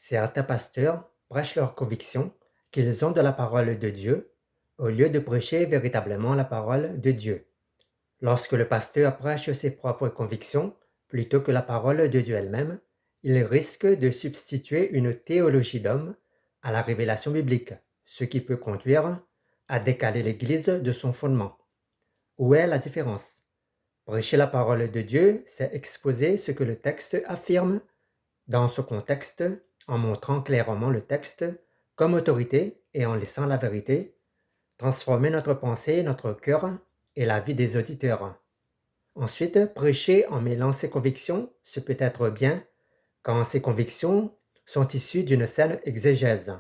Certains pasteurs prêchent leurs convictions qu'ils ont de la parole de Dieu au lieu de prêcher véritablement la parole de Dieu. Lorsque le pasteur prêche ses propres convictions plutôt que la parole de Dieu elle-même, il risque de substituer une théologie d'homme à la révélation biblique, ce qui peut conduire à décaler l'Église de son fondement. Où est la différence? Prêcher la parole de Dieu, c'est exposer ce que le texte affirme dans ce contexte, en montrant clairement le texte comme autorité et en laissant la vérité transformer notre pensée, notre cœur et la vie des auditeurs. Ensuite, prêcher en mêlant ses convictions, ce peut être bien quand ces convictions sont issues d'une saine exégèse.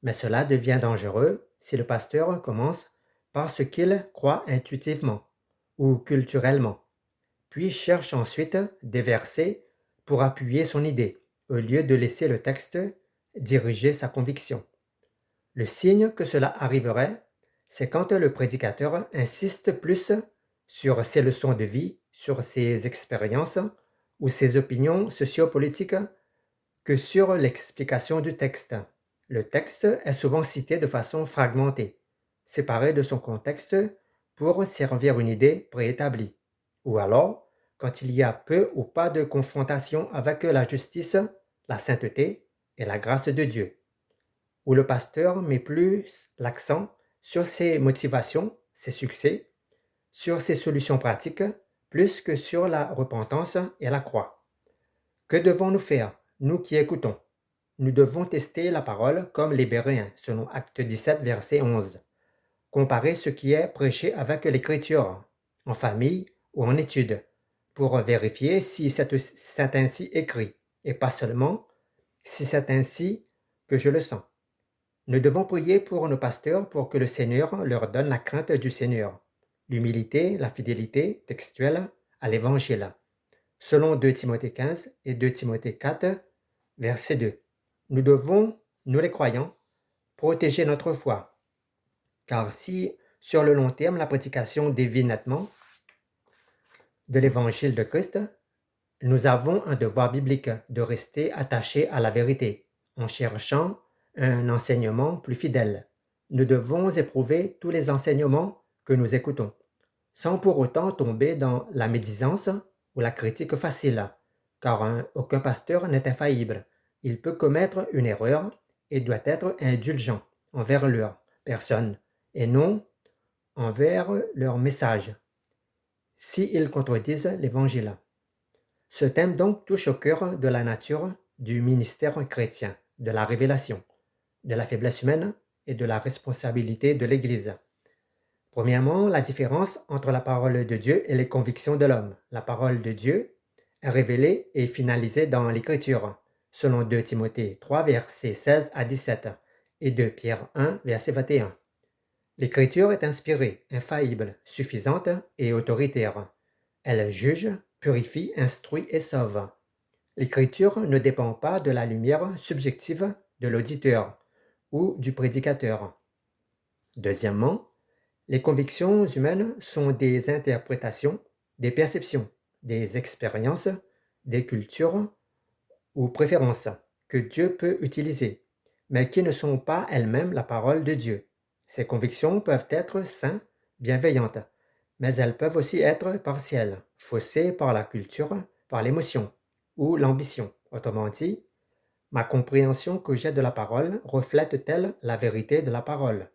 Mais cela devient dangereux si le pasteur commence par ce qu'il croit intuitivement ou culturellement, puis cherche ensuite des versets pour appuyer son idée, au lieu de laisser le texte diriger sa conviction. Le signe que cela arriverait, c'est quand le prédicateur insiste plus sur ses leçons de vie, sur ses expériences ou ses opinions sociopolitiques que sur l'explication du texte. Le texte est souvent cité de façon fragmentée, séparé de son contexte pour servir une idée préétablie. Ou alors, quand il y a peu ou pas de confrontation avec la justice, la sainteté et la grâce de Dieu, où le pasteur met plus l'accent sur ses motivations, ses succès, sur ses solutions pratiques, plus que sur la repentance et la croix. Que devons-nous faire, nous qui écoutons? Nous devons tester la parole comme les Béréens, selon Acte 17, verset 11. Comparer ce qui est prêché avec l'Écriture, en famille ou en étude, pour vérifier si c'est ainsi écrit, et pas seulement si c'est ainsi que je le sens. Nous devons prier pour nos pasteurs pour que le Seigneur leur donne la crainte du Seigneur, l'humilité, la fidélité textuelle à l'Évangile, selon 2 Timothée 15 et 2 Timothée 4, verset 2. Nous devons, nous les croyants, protéger notre foi, car si, sur le long terme, la prédication dévie nettement de l'Évangile de Christ, nous avons un devoir biblique de rester attachés à la vérité, en cherchant un enseignement plus fidèle. Nous devons éprouver tous les enseignements que nous écoutons, sans pour autant tomber dans la médisance ou la critique facile, car aucun pasteur n'est infaillible. Il peut commettre une erreur et doit être indulgent envers leur personne et non envers leur message, s'ils contredisent l'Évangile. Ce thème donc touche au cœur de la nature du ministère chrétien, de la révélation, de la faiblesse humaine et de la responsabilité de l'Église. Premièrement, la différence entre la parole de Dieu et les convictions de l'homme. La parole de Dieu est révélée et finalisée dans l'Écriture, selon 2 Timothée 3, versets 16 à 17 et 2 Pierre 1, verset 21. L'Écriture est inspirée, infaillible, suffisante et autoritaire. Elle juge, purifie, instruit et sauve. L'Écriture ne dépend pas de la lumière subjective de l'auditeur ou du prédicateur. Deuxièmement, les convictions humaines sont des interprétations, des perceptions, des expériences, des cultures ou préférences que Dieu peut utiliser, mais qui ne sont pas elles-mêmes la parole de Dieu. Ces convictions peuvent être saines, bienveillantes, mais elles peuvent aussi être partielles, faussées par la culture, par l'émotion ou l'ambition. Autrement dit, ma compréhension que j'ai de la parole reflète-t-elle la vérité de la parole?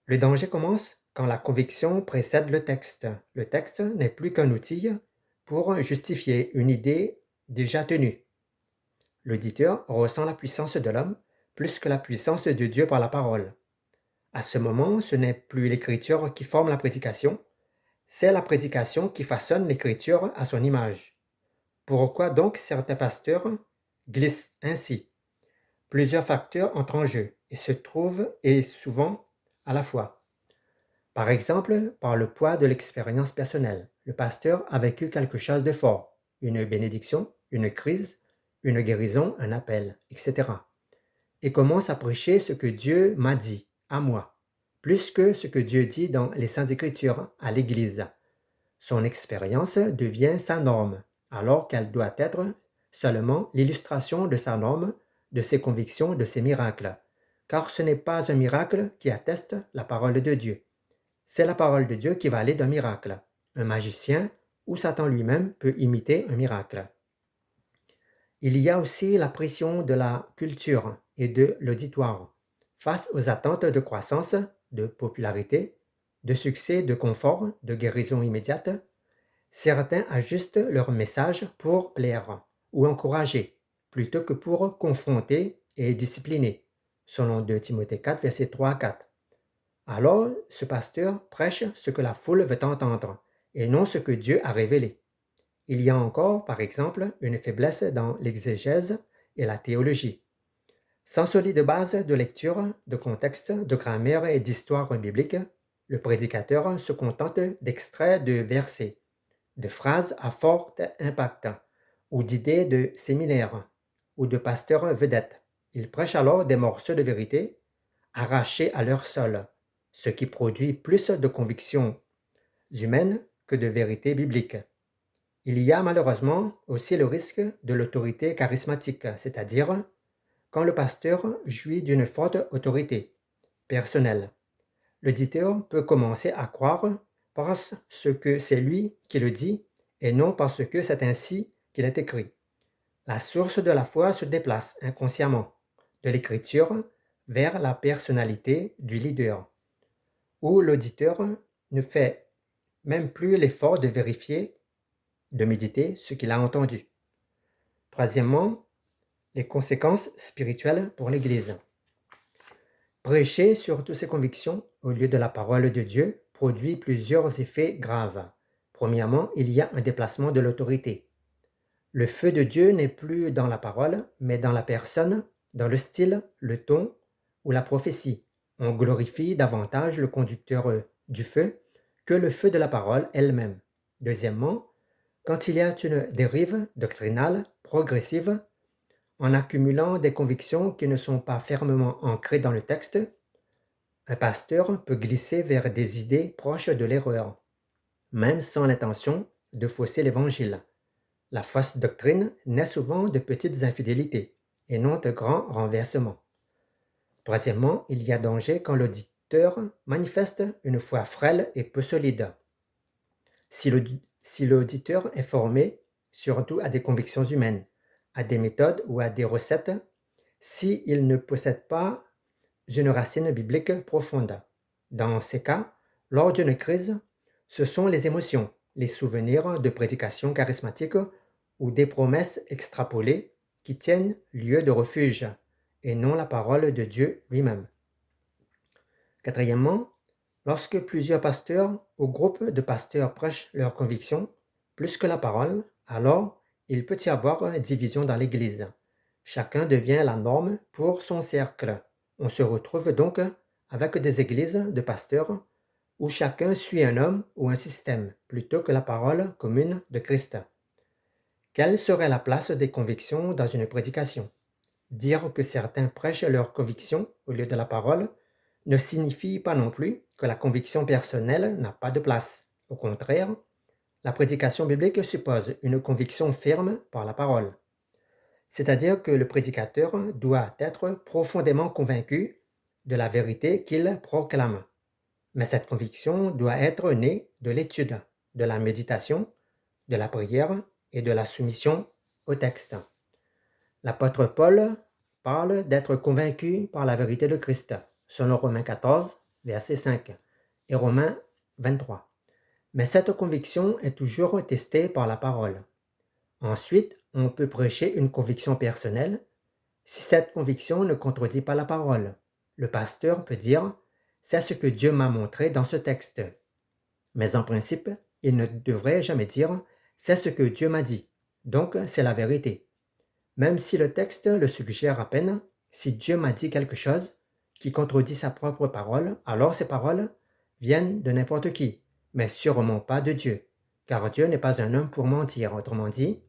Le danger commence quand la conviction précède le texte. Le texte n'est plus qu'un outil pour justifier une idée déjà tenue. L'auditeur ressent la puissance de l'homme plus que la puissance de Dieu par la parole. À ce moment, ce n'est plus l'écriture qui forme la prédication, c'est la prédication qui façonne l'écriture à son image. Pourquoi donc certains pasteurs glissent ainsi? Plusieurs facteurs entrent en jeu et se trouvent et souvent à la fois. Par exemple, par le poids de l'expérience personnelle. Le pasteur a vécu quelque chose de fort, une bénédiction, une crise, une guérison, un appel, etc. Et commence à prêcher ce que Dieu m'a dit, à moi, plus que ce que Dieu dit dans les Saintes Écritures à l'Église. Son expérience devient sa norme, alors qu'elle doit être seulement l'illustration de sa norme de ses convictions, de ses miracles, car ce n'est pas un miracle qui atteste la parole de Dieu. C'est la parole de Dieu qui va aller d'un miracle. Un magicien ou Satan lui-même peut imiter un miracle. Il y a aussi la pression de la culture et de l'auditoire. Face aux attentes de croissance, de popularité, de succès, de confort, de guérison immédiate, certains ajustent leur message pour plaire ou encourager, plutôt que pour confronter et discipliner, selon 2 Timothée 4, versets 3 à 4. Alors, ce pasteur prêche ce que la foule veut entendre, et non ce que Dieu a révélé. Il y a encore, par exemple, une faiblesse dans l'exégèse et la théologie. Sans solide base de lecture, de contexte, de grammaire et d'histoire biblique, le prédicateur se contente d'extraits de versets, de phrases à fort impact, ou d'idées de séminaires, ou de pasteurs vedettes. Il prêche alors des morceaux de vérité arrachés à leur sol, ce qui produit plus de convictions humaines que de vérité biblique. Il y a malheureusement aussi le risque de l'autorité charismatique, c'est-à-dire quand le pasteur jouit d'une forte autorité personnelle. L'auditeur peut commencer à croire parce que c'est lui qui le dit et non parce que c'est ainsi qu'il est écrit. La source de la foi se déplace inconsciemment de l'écriture vers la personnalité du leader, où l'auditeur ne fait même plus l'effort de vérifier, de méditer ce qu'il a entendu. Troisièmement, les conséquences spirituelles pour l'Église. Prêcher sur toutes ses convictions au lieu de la parole de Dieu produit plusieurs effets graves. Premièrement, il y a un déplacement de l'autorité. Le feu de Dieu n'est plus dans la parole, mais dans la personne, dans le style, le ton ou la prophétie. On glorifie davantage le conducteur du feu que le feu de la parole elle-même. Deuxièmement, quand il y a une dérive doctrinale progressive, en accumulant des convictions qui ne sont pas fermement ancrées dans le texte, un pasteur peut glisser vers des idées proches de l'erreur, même sans l'intention de fausser l'évangile. La fausse doctrine naît souvent de petites infidélités et non de grands renversements. Troisièmement, il y a danger quand l'auditeur manifeste une foi frêle et peu solide. Si l'auditeur est formé surtout à des convictions humaines, à des méthodes ou à des recettes, s'il ne possède pas une racine biblique profonde. Dans ces cas, lors d'une crise, ce sont les émotions, les souvenirs de prédications charismatiques ou des promesses extrapolées qui tiennent lieu de refuge, et non la parole de Dieu lui-même. Quatrièmement, lorsque plusieurs pasteurs ou groupes de pasteurs prêchent leurs convictions plus que la parole, alors il peut y avoir division dans l'Église. Chacun devient la norme pour son cercle. On se retrouve donc avec des églises de pasteurs où chacun suit un homme ou un système plutôt que la parole commune de Christ. Quelle serait la place des convictions dans une prédication? Dire que certains prêchent leurs convictions au lieu de la parole ne signifie pas non plus que la conviction personnelle n'a pas de place. Au contraire, la prédication biblique suppose une conviction ferme par la parole. C'est-à-dire que le prédicateur doit être profondément convaincu de la vérité qu'il proclame. Mais cette conviction doit être née de l'étude, de la méditation, de la prière et de la soumission au texte. L'apôtre Paul parle d'être convaincu par la vérité de Christ, selon Romains 14, verset 5, et Romains 23. Mais cette conviction est toujours testée par la parole. Ensuite, on peut prêcher une conviction personnelle si cette conviction ne contredit pas la parole. Le pasteur peut dire « C'est ce que Dieu m'a montré dans ce texte ». Mais en principe, il ne devrait jamais dire « C'est ce que Dieu m'a dit ». Donc, c'est la vérité. Même si le texte le suggère à peine, si Dieu m'a dit quelque chose qui contredit sa propre parole, alors ces paroles viennent de n'importe qui, mais sûrement pas de Dieu, car Dieu n'est pas un homme pour mentir. Autrement dit,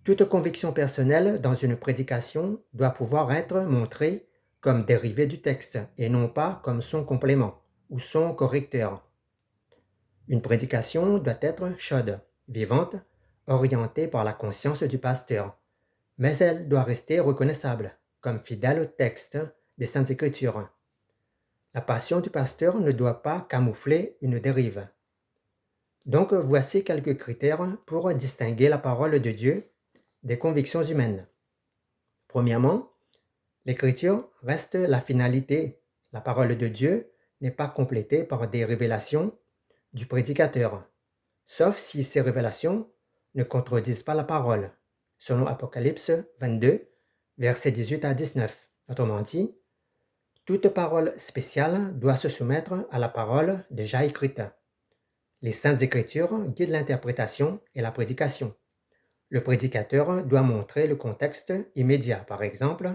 toute conviction personnelle dans une prédication doit pouvoir être montrée comme dérivée du texte et non pas comme son complément ou son correcteur. Une prédication doit être chaude, vivante, orientée par la conscience du pasteur, mais elle doit rester reconnaissable, comme fidèle au texte des Saintes Écritures. La passion du pasteur ne doit pas camoufler une dérive. Donc voici quelques critères pour distinguer la parole de Dieu des convictions humaines. Premièrement, l'Écriture reste la finalité. La parole de Dieu n'est pas complétée par des révélations du prédicateur, sauf si ces révélations ne contredisent pas la parole, selon Apocalypse 22, versets 18 à 19. Autrement dit, toute parole spéciale doit se soumettre à la parole déjà écrite. Les Saintes Écritures guident l'interprétation et la prédication. Le prédicateur doit montrer le contexte immédiat, par exemple,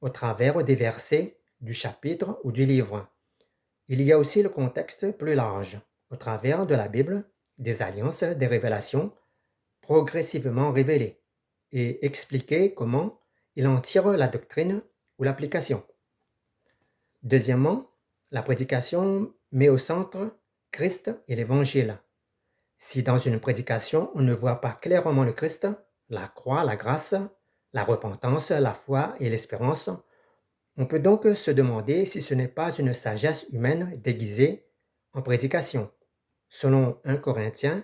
au travers des versets du chapitre ou du livre. Il y a aussi le contexte plus large, au travers de la Bible, des alliances, des révélations progressivement révélées, et expliquer comment il en tire la doctrine ou l'application. Deuxièmement, la prédication met au centre Christ et l'Évangile. Si dans une prédication on ne voit pas clairement le Christ, la croix, la grâce, la repentance, la foi et l'espérance, on peut donc se demander si ce n'est pas une sagesse humaine déguisée en prédication, selon 1 Corinthiens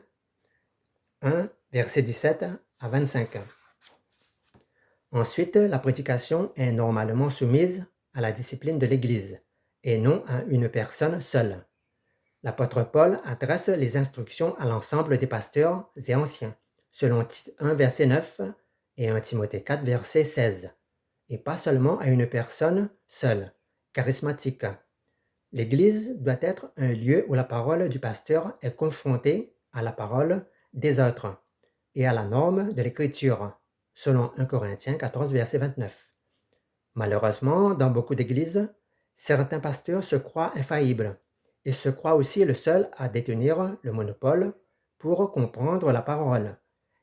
1, versets 17 à 25. Ensuite, la prédication est normalement soumise à la discipline de l'Église, et non à une personne seule. L'apôtre Paul adresse les instructions à l'ensemble des pasteurs et anciens, selon Tite 1, verset 9 et 1 Timothée 4, verset 16, et pas seulement à une personne seule, charismatique. L'Église doit être un lieu où la parole du pasteur est confrontée à la parole des autres et à la norme de l'Écriture, selon 1 Corinthiens 14, verset 29. Malheureusement, dans beaucoup d'églises, certains pasteurs se croient infaillibles et se croient aussi le seul à détenir le monopole pour comprendre la parole.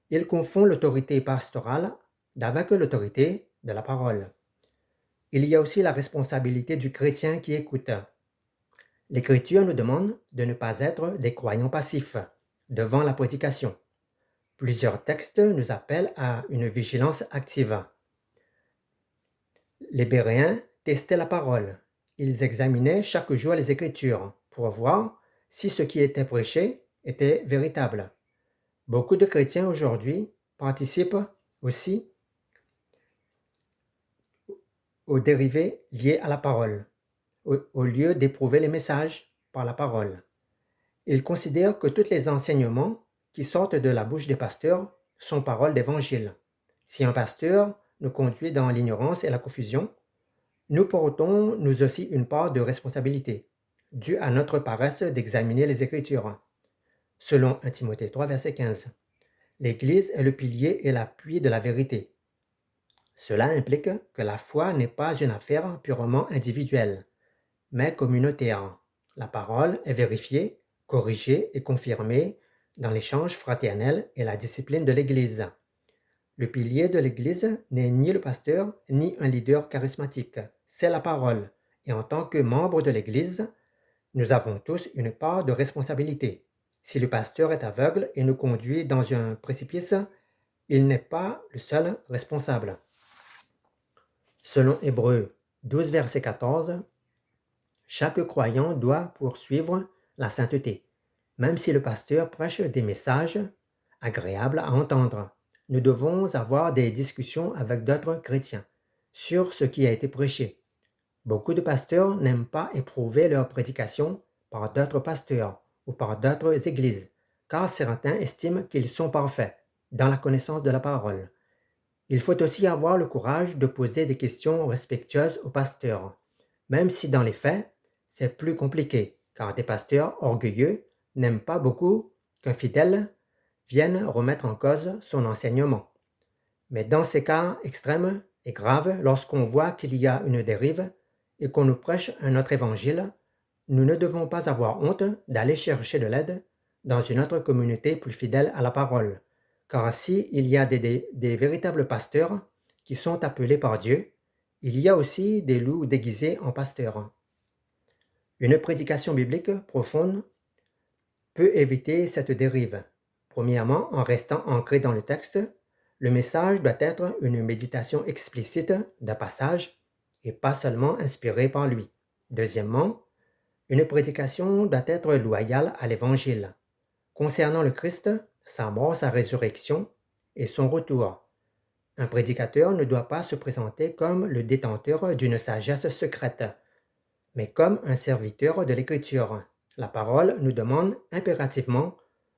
Ils confondent l'autorité pastorale avec l'autorité de la parole. Il y a aussi la responsabilité du chrétien qui écoute. L'Écriture nous demande de ne pas être des croyants passifs devant la prédication. Plusieurs textes nous appellent à une vigilance active. Les Béréens testaient la parole. Ils examinaient chaque jour les Écritures pour voir si ce qui était prêché était véritable. Beaucoup de chrétiens aujourd'hui participent aussi aux dérivés liés à la parole, au lieu d'éprouver les messages par la parole. Ils considèrent que tous les enseignements qui sortent de la bouche des pasteurs sont paroles d'évangile. Si un pasteur nous conduit dans l'ignorance et la confusion, nous portons nous aussi une part de responsabilité, due à notre paresse d'examiner les Écritures. Selon 1 Timothée 3, verset 15, l'Église est le pilier et l'appui de la vérité. Cela implique que la foi n'est pas une affaire purement individuelle, mais communautaire. La parole est vérifiée, corrigée et confirmée dans l'échange fraternel et la discipline de l'Église. Le pilier de l'Église n'est ni le pasteur ni un leader charismatique, c'est la parole. Et en tant que membre de l'Église, nous avons tous une part de responsabilité. Si le pasteur est aveugle et nous conduit dans un précipice, il n'est pas le seul responsable. Selon Hébreux 12, verset 14, chaque croyant doit poursuivre la sainteté, même si le pasteur prêche des messages agréables à entendre. Nous devons avoir des discussions avec d'autres chrétiens sur ce qui a été prêché. Beaucoup de pasteurs n'aiment pas éprouver leur prédication par d'autres pasteurs ou par d'autres églises, car certains estiment qu'ils sont parfaits dans la connaissance de la parole. Il faut aussi avoir le courage de poser des questions respectueuses aux pasteurs, même si dans les faits, c'est plus compliqué, car des pasteurs orgueilleux n'aiment pas beaucoup qu'un fidèle vienne remettre en cause son enseignement. Mais dans ces cas extrêmes et graves, lorsqu'on voit qu'il y a une dérive et qu'on nous prêche un autre évangile, nous ne devons pas avoir honte d'aller chercher de l'aide dans une autre communauté plus fidèle à la parole. Car s'il y a des véritables pasteurs qui sont appelés par Dieu, il y a aussi des loups déguisés en pasteurs. Une prédication biblique profonde peut éviter cette dérive. Premièrement, en restant ancré dans le texte, Le message doit être une méditation explicite d'un passage et pas seulement inspiré par lui. Deuxièmement, une prédication doit être loyale à l'Évangile, concernant le Christ, sa mort, sa résurrection et son retour. Un prédicateur ne doit pas se présenter comme le détenteur d'une sagesse secrète, mais comme un serviteur de l'Écriture. La parole nous demande impérativement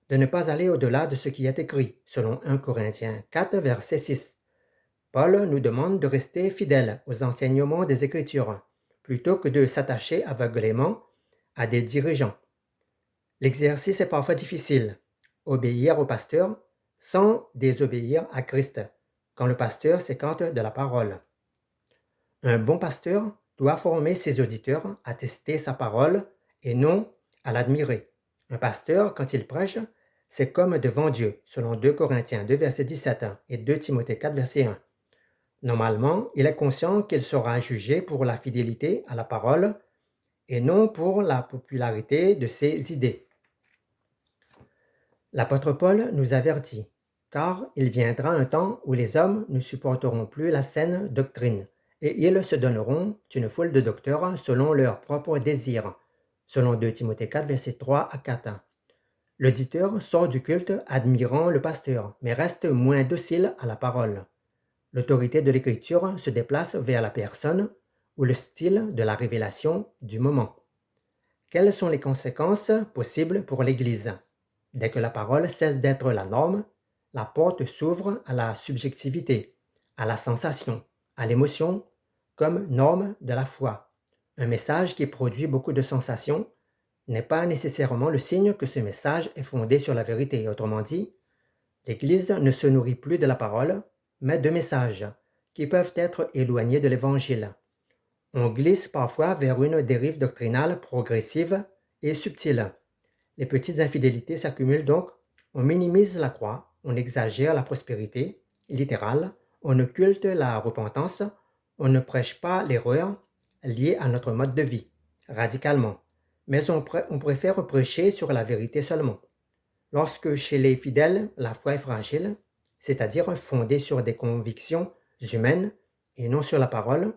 de ne pas aller au-delà de ce qui est écrit, selon 1 Corinthiens 4, verset 6. Paul nous demande de rester fidèles aux enseignements des Écritures, plutôt que de s'attacher aveuglément à des dirigeants. L'exercice est parfois difficile. Obéir au pasteur sans désobéir à Christ, quand le pasteur s'écarte de la parole. Un bon pasteur doit former ses auditeurs à tester sa parole et non à l'admirer. Un pasteur, quand il prêche, c'est comme devant Dieu, selon 2 Corinthiens 2, verset 17 et 2 Timothée 4, verset 1. Normalement, il est conscient qu'il sera jugé pour la fidélité à la parole et non pour la popularité de ses idées. L'apôtre Paul nous avertit, car il viendra un temps où les hommes ne supporteront plus la saine doctrine, et ils se donneront une foule de docteurs selon leurs propres désirs, selon 2 Timothée 4, verset 3 à 4. L'auditeur sort du culte admirant le pasteur, mais reste moins docile à la parole. L'autorité de l'Écriture se déplace vers la personne ou le style de la révélation du moment. Quelles sont les conséquences possibles pour l'Église? Dès que la parole cesse d'être la norme, la porte s'ouvre à la subjectivité, à la sensation, à l'émotion, comme norme de la foi. Un message qui produit beaucoup de sensations n'est pas nécessairement le signe que ce message est fondé sur la vérité. Autrement dit, l'Église ne se nourrit plus de la parole, mais de messages qui peuvent être éloignés de l'Évangile. On glisse parfois vers une dérive doctrinale progressive et subtile. Les petites infidélités s'accumulent donc, on minimise la croix, on exagère la prospérité littérale, on occulte la repentance, on ne prêche pas l'erreur liée à notre mode de vie, radicalement, mais on préfère prêcher sur la vérité seulement. Lorsque chez les fidèles, la foi est fragile, c'est-à-dire fondée sur des convictions humaines et non sur la parole,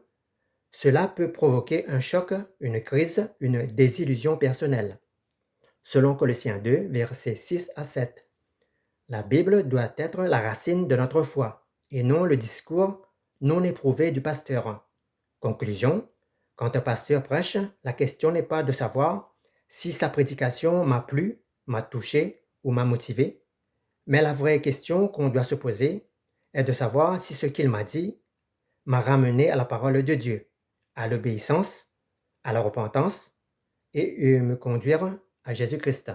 cela peut provoquer un choc, une crise, une désillusion personnelle. Selon Colossiens 2, versets 6 à 7. La Bible doit être la racine de notre foi, et non le discours non éprouvé du pasteur. Conclusion, quand un pasteur prêche, la question n'est pas de savoir si sa prédication m'a plu, m'a touché ou m'a motivé, mais la vraie question qu'on doit se poser est de savoir si ce qu'il m'a dit m'a ramené à la parole de Dieu, à l'obéissance, à la repentance, et me conduire à Jésus-Christ.